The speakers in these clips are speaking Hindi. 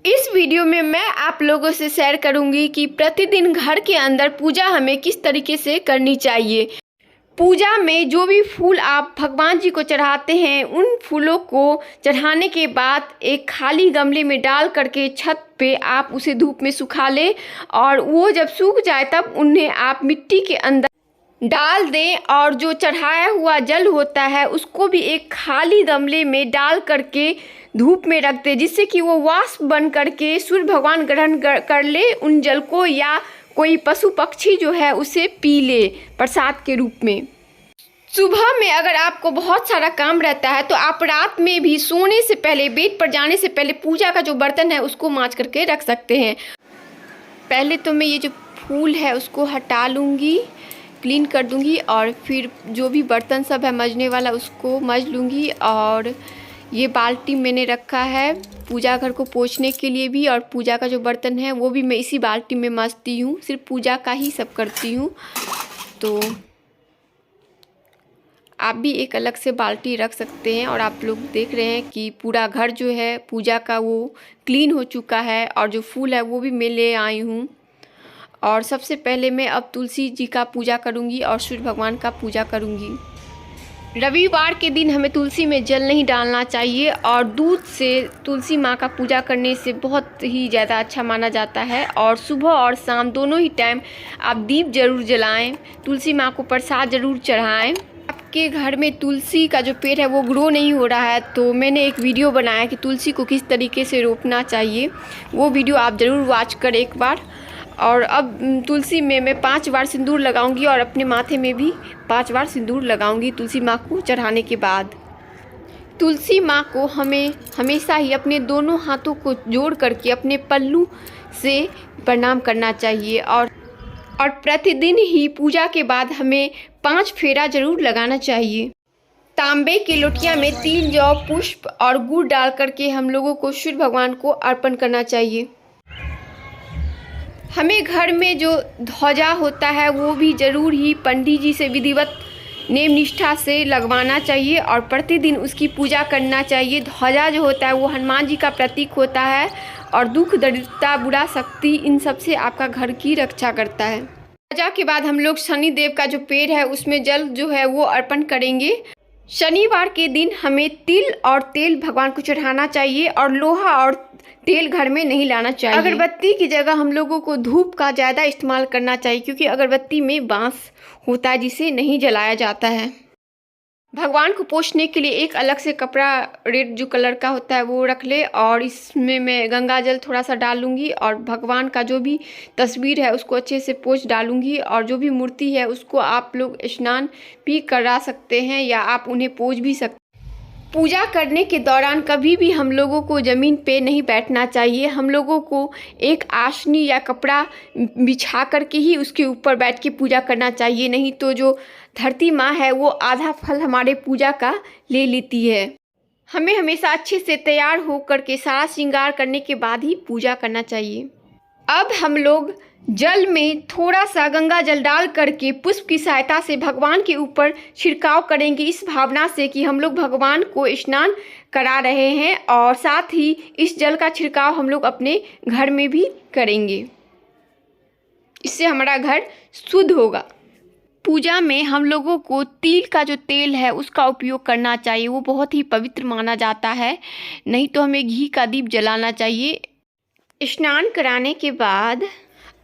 इस वीडियो में मैं आप लोगों से शेयर करूंगी कि प्रतिदिन घर के अंदर पूजा हमें किस तरीके से करनी चाहिए। पूजा में जो भी फूल आप भगवान जी को चढ़ाते हैं, उन फूलों को चढ़ाने के बाद एक खाली गमले में डाल करके छत पे आप उसे धूप में सुखा लें और वो जब सूख जाए तब उन्हें आप मिट्टी के अंदर डाल दें और जो चढ़ाया हुआ जल होता है उसको भी एक खाली गमले में डाल करके धूप में रख दें, जिससे कि वो वाष्प बन करके सूर्य भगवान ग्रहण कर ले उन जल को, या कोई पशु पक्षी जो है उसे पी ले प्रसाद के रूप में। सुबह में अगर आपको बहुत सारा काम रहता है तो आप रात में भी सोने से पहले, बेड पर जाने से पहले पूजा का जो बर्तन है उसको मांज करके रख सकते हैं। पहले तो मैं ये जो फूल है उसको हटा लूँगी, क्लीन कर दूँगी और फिर जो भी बर्तन सब है मजने वाला उसको मज लूँगी। और ये बाल्टी मैंने रखा है पूजा घर को पोंछने के लिए भी, और पूजा का जो बर्तन है वो भी मैं इसी बाल्टी में मांजती हूँ। सिर्फ पूजा का ही सब करती हूँ, तो आप भी एक अलग से बाल्टी रख सकते हैं। और आप लोग देख रहे हैं कि पूरा घर जो है पूजा का वो क्लीन हो चुका है, और जो फूल है वो भी मैं ले आई हूँ। और सबसे पहले मैं अब तुलसी जी का पूजा करूँगी और सूर्य भगवान का पूजा करूँगी। रविवार के दिन हमें तुलसी में जल नहीं डालना चाहिए, और दूध से तुलसी माँ का पूजा करने से बहुत ही ज़्यादा अच्छा माना जाता है। और सुबह और शाम दोनों ही टाइम आप दीप ज़रूर जलाएं, तुलसी माँ को प्रसाद ज़रूर चढ़ाएं। आपके घर में तुलसी का जो पेड़ है वो ग्रो नहीं हो रहा है, तो मैंने एक वीडियो बनाया कि तुलसी को किस तरीके से रोपना चाहिए, वो वीडियो आप ज़रूर वॉच करें एक बार। और अब तुलसी में मैं 5 बार सिंदूर लगाऊंगी और अपने माथे में भी 5 बार सिंदूर लगाऊंगी तुलसी माँ को चढ़ाने के बाद। तुलसी माँ को हमें हमेशा ही अपने दोनों हाथों को जोड़ करके अपने पल्लू से प्रणाम करना चाहिए। और प्रतिदिन ही पूजा के बाद हमें 5 फेरा ज़रूर लगाना चाहिए। तांबे की लोटिया में 3 जौ, पुष्प और गुड़ डाल करके हम लोगों को सूर्य भगवान को अर्पण करना चाहिए। हमें घर में जो ध्वजा होता है वो भी ज़रूर ही पंडित जी से विधिवत नेम निष्ठा से लगवाना चाहिए और प्रतिदिन उसकी पूजा करना चाहिए। ध्वजा जो होता है वो हनुमान जी का प्रतीक होता है और दुख, दरिद्रता, बुरा शक्ति, इन सब से आपका घर की रक्षा करता है। पूजा के बाद हम लोग शनि देव का जो पेड़ है उसमें जल जो है वो अर्पण करेंगे। शनिवार के दिन हमें तिल और तेल भगवान को चढ़ाना चाहिए, और लोहा और तेल घर में नहीं लाना चाहिए। अगरबत्ती की जगह हम लोगों को धूप का ज़्यादा इस्तेमाल करना चाहिए, क्योंकि अगरबत्ती में बांस होता है जिसे नहीं जलाया जाता है। भगवान को पोंछने के लिए एक अलग से कपड़ा रेड जो कलर का होता है वो रख ले, और इसमें मैं गंगा जल थोड़ा सा डालूंगी और भगवान का जो भी तस्वीर है उसको अच्छे से पोंछ डालूंगी। और जो भी मूर्ति है उसको आप लोग स्नान भी करा सकते हैं या आप उन्हें पोंछ भी सकते हैं। पूजा करने के दौरान कभी भी हम लोगों को ज़मीन पे नहीं बैठना चाहिए। हम लोगों को एक आसनी या कपड़ा बिछा करके ही उसके ऊपर बैठ के पूजा करना चाहिए, नहीं तो जो धरती माँ है वो आधा फल हमारे पूजा का ले लेती है। हमें हमेशा अच्छे से तैयार होकर के सारा श्रृंगार करने के बाद ही पूजा करना चाहिए। अब हम लोग जल में थोड़ा सा गंगा जल डाल करके पुष्प की सहायता से भगवान के ऊपर छिड़काव करेंगे, इस भावना से कि हम लोग भगवान को स्नान करा रहे हैं, और साथ ही इस जल का छिड़काव हम लोग अपने घर में भी करेंगे। इससे हमारा घर शुद्ध होगा। पूजा में हम लोगों को तिल का जो तेल है उसका उपयोग करना चाहिए, वो बहुत ही पवित्र माना जाता है। नहीं तो हमें घी का दीप जलाना चाहिए। स्नान कराने के बाद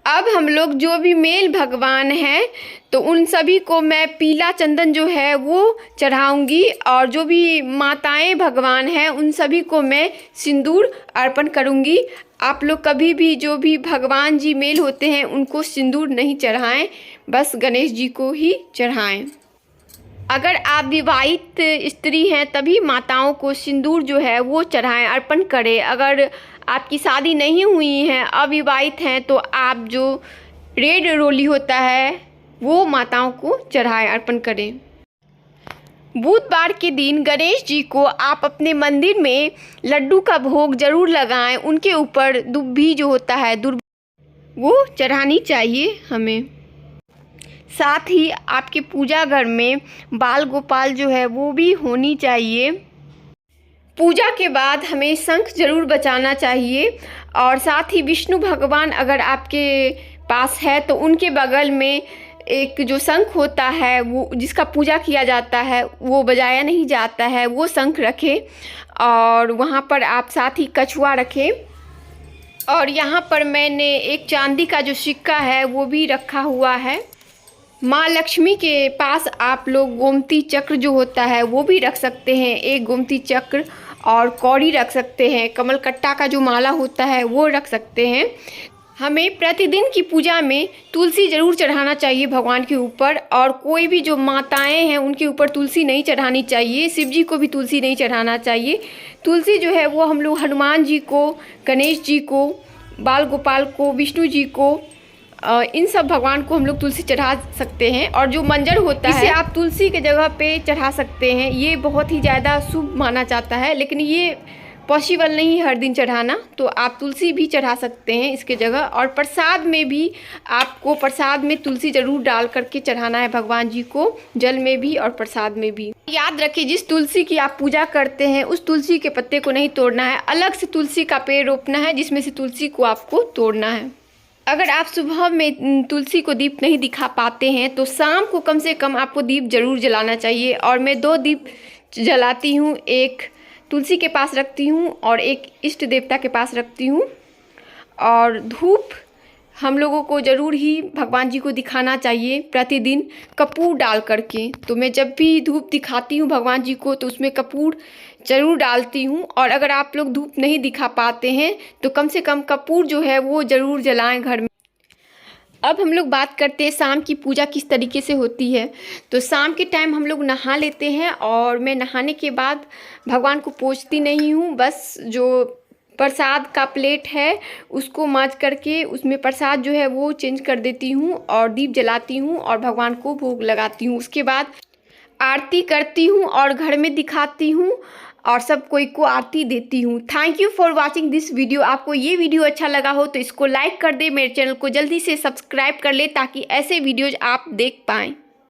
अब हम लोग जो भी मेल भगवान हैं तो उन सभी को मैं पीला चंदन जो है वो चढ़ाऊंगी, और जो भी माताएं भगवान हैं उन सभी को मैं सिंदूर अर्पण करूंगी। आप लोग कभी भी जो भी भगवान जी मेल होते हैं उनको सिंदूर नहीं चढ़ाएं, बस गणेश जी को ही चढ़ाएं। अगर आप विवाहित स्त्री हैं तभी माताओं को सिंदूर जो है वो चढ़ाएं, अर्पण करें। अगर आपकी शादी नहीं हुई है, अविवाहित हैं, तो आप जो रेड रोली होता है वो माताओं को चढ़ाएं, अर्पण करें। बुधवार के दिन गणेश जी को आप अपने मंदिर में लड्डू का भोग जरूर लगाएं। उनके ऊपर दुब्बी जो होता है वो चढ़ानी चाहिए हमें। साथ ही आपके पूजा घर में बाल गोपाल जो है वो भी होनी चाहिए। पूजा के बाद हमें शंख जरूर बचाना चाहिए और साथ ही विष्णु भगवान अगर आपके पास है तो उनके बगल में एक जो शंख होता है वो जिसका पूजा किया जाता है वो बजाया नहीं जाता है, वो शंख रखें और वहाँ पर आप साथ ही कछुआ रखें। और यहाँ पर मैंने एक चांदी का जो सिक्का है वो भी रखा हुआ है। माँ लक्ष्मी के पास आप लोग गोमती चक्र जो होता है वो भी रख सकते हैं, एक गोमती चक्र और कौड़ी रख सकते हैं, कमल कट्टा का जो माला होता है वो रख सकते हैं। हमें प्रतिदिन की पूजा में तुलसी ज़रूर चढ़ाना चाहिए भगवान के ऊपर, और कोई भी जो माताएं हैं उनके ऊपर तुलसी नहीं चढ़ानी चाहिए, शिव जी को भी तुलसी नहीं चढ़ाना चाहिए। तुलसी जो है वो हम लोग हनुमान जी को, गणेश जी को, बाल गोपाल को, विष्णु जी को, इन सब भगवान को हम लोग तुलसी चढ़ा सकते हैं। और जो मंजर होता है इसे आप तुलसी के जगह पे चढ़ा सकते हैं, ये बहुत ही ज़्यादा शुभ माना जाता है, लेकिन ये पॉसिबल नहीं है हर दिन चढ़ाना, तो आप तुलसी भी चढ़ा सकते हैं इसके जगह। और प्रसाद में भी आपको प्रसाद में तुलसी ज़रूर डाल करके चढ़ाना है भगवान जी को, जल में भी और प्रसाद में भी। याद रखिए जिस तुलसी की आप पूजा करते हैं उस तुलसी के पत्ते को नहीं तोड़ना है, अलग से तुलसी का पेड़ रोपना है जिसमें से तुलसी को आपको तोड़ना है। अगर आप सुबह में तुलसी को दीप नहीं दिखा पाते हैं तो शाम को कम से कम आपको दीप ज़रूर जलाना चाहिए। और मैं 2 दीप जलाती हूँ, एक तुलसी के पास रखती हूँ और एक इष्ट देवता के पास रखती हूँ। और धूप हम लोगों को ज़रूर ही भगवान जी को दिखाना चाहिए प्रतिदिन कपूर डाल करके। तो मैं जब भी धूप दिखाती हूँ भगवान जी को तो उसमें कपूर ज़रूर डालती हूँ। और अगर आप लोग धूप नहीं दिखा पाते हैं तो कम से कम कपूर जो है वो ज़रूर जलाएं घर में। अब हम लोग बात करते हैं शाम की पूजा किस तरीके से होती है। तो शाम के टाइम हम लोग नहा लेते हैं और मैं नहाने के बाद भगवान को पूजती नहीं हूँ, बस जो प्रसाद का प्लेट है उसको मांज करके उसमें प्रसाद जो है वो चेंज कर देती हूँ और दीप जलाती हूँ और भगवान को भोग लगाती हूँ। उसके बाद आरती करती हूँ और घर में दिखाती हूँ और सब कोई को आरती देती हूँ। Thank you for watching this video. आपको ये वीडियो अच्छा लगा हो तो इसको लाइक कर दे, मेरे चैनल को जल्दी से सब्सक्राइब कर ले ताकि ऐसे वीडियोज आप देख पाएँ।